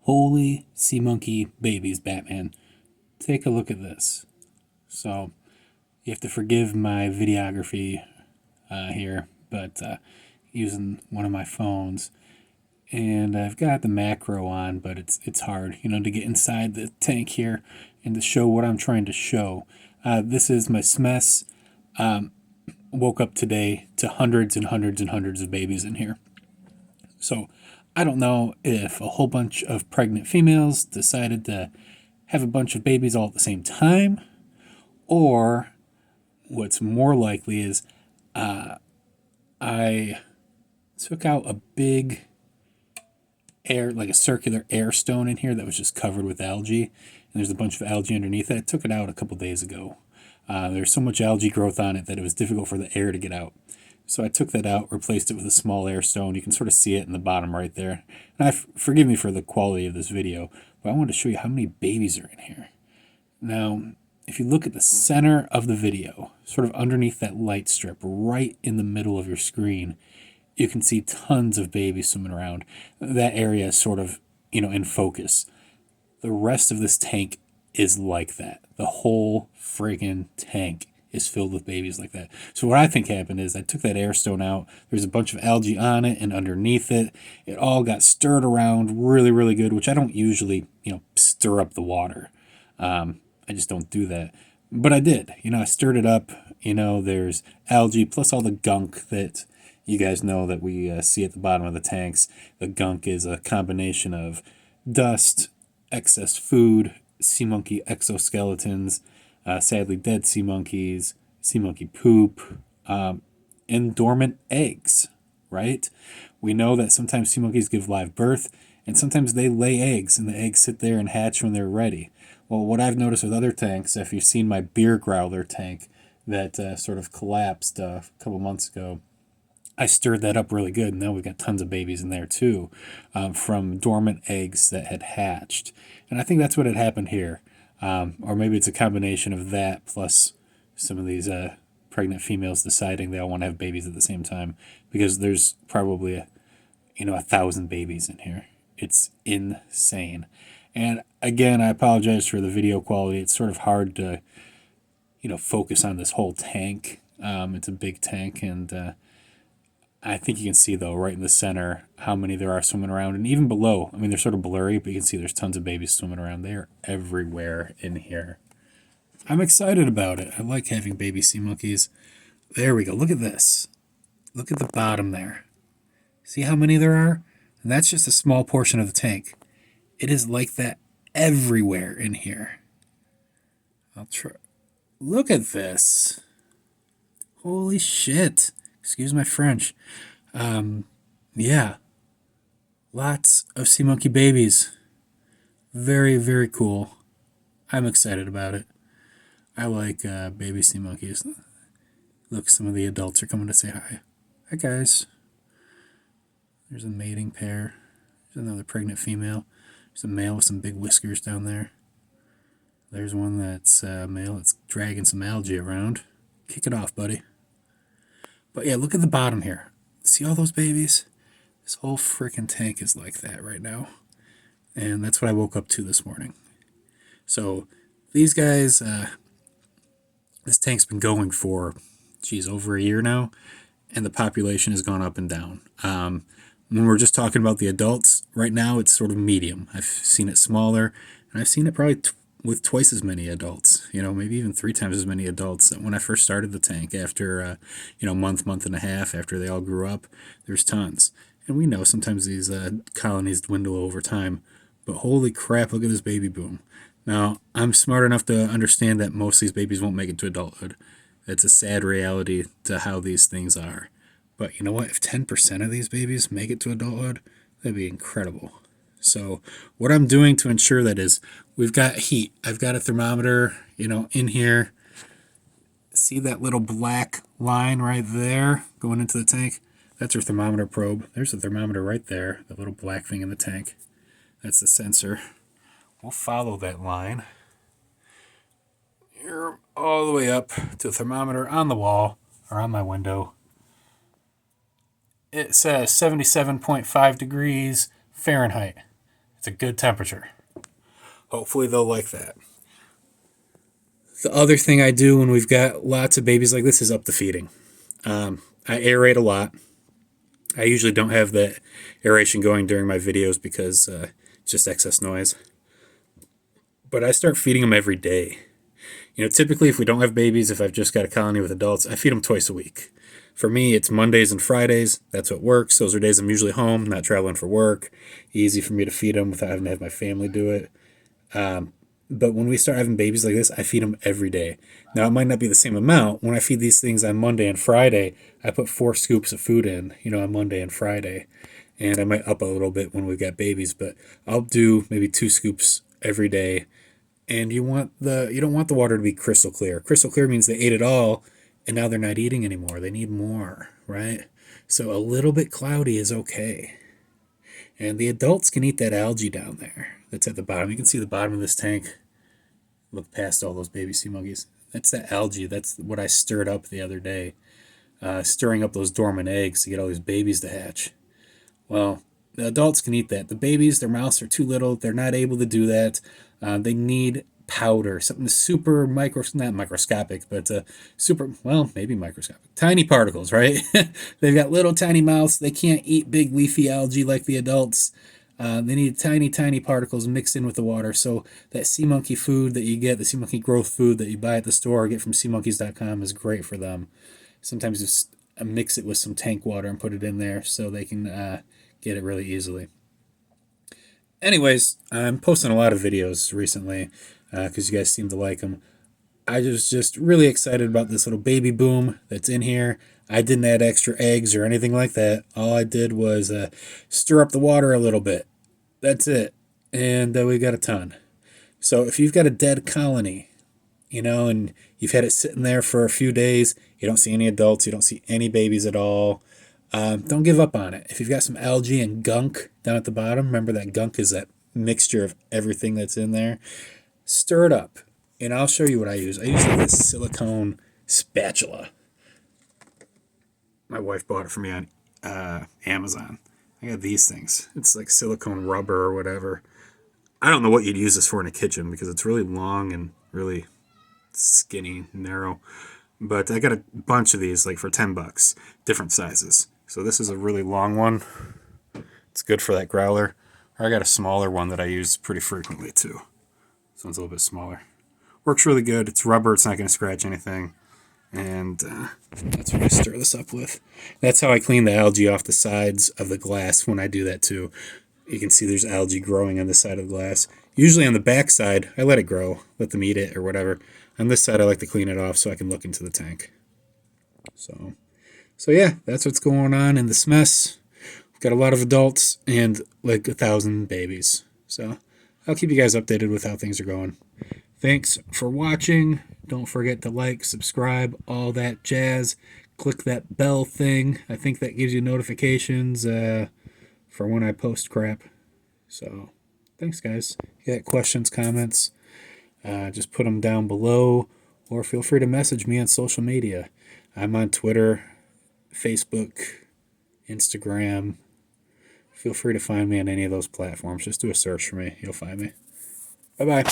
Holy sea monkey babies, Batman. Take a look at this. So, you have to forgive my videography here, but using one of my phones. And I've got the macro on, but it's hard, to get inside the tank here and to show what I'm trying to show. This is my SMES. Woke up today to hundreds and hundreds and hundreds of babies in here. So I don't know if a whole bunch of pregnant females decided to have a bunch of babies all at the same time, or what's more likely is I took out a big like a circular air stone in here that was just covered with algae, and there's a bunch of algae underneath it. I took it out a couple days ago. There's so much algae growth on it that it was difficult for the air to get out. So I took that out, replaced it with a small air stone. You can sort of see it in the bottom right there. And forgive me for the quality of this video, but I wanted to show you how many babies are in here. Now, if you look at the center of the video, sort of underneath that light strip, right in the middle of your screen, you can see tons of babies swimming around. That area is sort of, in focus. The rest of this tank is like that. The whole friggin' tank is filled with babies like that. So what I think happened is I took that air stone out. There's a bunch of algae on it and underneath it. It all got stirred around really, really good, which I don't usually, stir up the water. I just don't do that. But I did. I stirred it up. There's algae plus all the gunk that you guys know that we see at the bottom of the tanks. The gunk is a combination of dust, excess food, sea monkey exoskeletons, sadly dead sea monkeys, sea monkey poop, and dormant eggs, right? We know that sometimes sea monkeys give live birth, and sometimes they lay eggs, and the eggs sit there and hatch when they're ready. Well, what I've noticed with other tanks, if you've seen my beer growler tank that sort of collapsed a couple months ago, I stirred that up really good, and now we've got tons of babies in there too, from dormant eggs that had hatched. And I think that's what had happened here. Or maybe it's a combination of that plus some of these pregnant females deciding they all want to have babies at the same time, because there's probably 1,000 babies in here. It's insane. And again, I apologize for the video quality. It's sort of hard to focus on this whole tank. It's a big tank, and I think you can see, though, right in the center, how many there are swimming around. And even below, they're sort of blurry, but you can see there's tons of babies swimming around. They are everywhere in here. I'm excited about it. I like having baby sea monkeys. There we go. Look at this. Look at the bottom there. See how many there are? And that's just a small portion of the tank. It is like that everywhere in here. I'll try. Look at this. Holy shit. Excuse my French. Yeah. Lots of sea monkey babies. Very, very cool. I'm excited about it. I like baby sea monkeys. Look, some of the adults are coming to say hi. Hi, guys. There's a mating pair. There's another pregnant female. There's a male with some big whiskers down there. There's one that's male that's dragging some algae around. Kick it off, buddy. But yeah, look at the bottom here. See all those babies? This whole freaking tank is like that right now. And that's what I woke up to this morning. So these guys, this tank's been going for, over a year now. And the population has gone up and down. When we're just talking about the adults, right now it's sort of medium. I've seen it smaller, and I've seen it probably with twice as many adults, maybe even 3 times as many adults. When I first started the tank, after, month and a half after they all grew up, there's tons. And we know sometimes these colonies dwindle over time, but holy crap, look at this baby boom. Now, I'm smart enough to understand that most of these babies won't make it to adulthood. It's a sad reality to how these things are. But you know what? If 10% of these babies make it to adulthood, that'd be incredible. So what I'm doing to ensure that is we've got heat. I've got a thermometer, in here. See that little black line right there going into the tank? That's our thermometer probe. There's a thermometer right there, the little black thing in the tank. That's the sensor. We'll follow that line here all the way up to the thermometer on the wall or on my window. It says 77.5 degrees Fahrenheit. It's a good temperature. Hopefully they'll like that. The other thing I do when we've got lots of babies like this is up the feeding. I aerate a lot. I usually don't have the aeration going during my videos because it's just excess noise. But I start feeding them every day. Typically if we don't have babies, if I've just got a colony with adults, I feed them twice a week. For me, it's Mondays and Fridays. That's what works. Those are days I'm usually home, not traveling for work. Easy for me to feed them without having to have my family do it. But when we start having babies like this, I feed them every day. Now, it might not be the same amount. When I feed these things on Monday and Friday, I put 4 scoops of food in, on Monday and Friday. And I might up a little bit when we've got babies, but I'll do maybe 2 scoops every day. And you don't want the water to be crystal clear. Crystal clear means they ate it all, and now they're not eating anymore. They need more, right? So a little bit cloudy is okay. And the adults can eat that algae down there that's at the bottom. You can see the bottom of this tank. Look past all those baby sea monkeys. That's that algae. That's what I stirred up the other day. Stirring up those dormant eggs to get all these babies to hatch. Well, the adults can eat that. The babies, their mouths are too little. They're not able to do that. They need powder, something super not microscopic, but maybe microscopic. Tiny particles, right? They've got little tiny mouths. They can't eat big leafy algae like the adults. They need tiny, tiny particles mixed in with the water. So that sea monkey food that you get, the sea monkey growth food that you buy at the store or get from seamonkeys.com is great for them. Sometimes just mix it with some tank water and put it in there so they can get it really easily. Anyways, I'm posting a lot of videos recently because you guys seem to like them. I was just really excited about this little baby boom that's in here. I didn't add extra eggs or anything like that. All I did was stir up the water a little bit. That's it. And we got a ton. So if you've got a dead colony, and you've had it sitting there for a few days, you don't see any adults, you don't see any babies at all, don't give up on it. If you've got some algae and gunk down at the bottom, remember that gunk is that mixture of everything that's in there. Stir it up. And I'll show you what I use. I use like this silicone spatula. My wife bought it for me on Amazon. I got these things. It's like silicone rubber or whatever. I don't know what you'd use this for in a kitchen because it's really long and really skinny, narrow. But I got a bunch of these like for $10, different sizes. So this is a really long one. It's good for that growler. Or I got a smaller one that I use pretty frequently too. This one's a little bit smaller. Works really good. It's rubber. It's not going to scratch anything. And that's what I stir this up with. That's how I clean the algae off the sides of the glass when I do that too. You can see there's algae growing on the side of the glass. Usually on the back side, I let it grow. Let them eat it or whatever. On this side, I like to clean it off so I can look into the tank. So yeah, that's what's going on in this mess. We've got a lot of adults and like 1,000 babies. So I'll keep you guys updated with how things are going. Thanks for watching. Don't forget to like, subscribe, all that jazz. Click that bell thing. I think that gives you notifications for when I post crap. So thanks, guys. If you got questions, comments, just put them down below, or feel free to message me on social media. I'm on Twitter, Facebook, Instagram. Feel free to find me on any of those platforms. Just do a search for me. You'll find me. Bye-bye.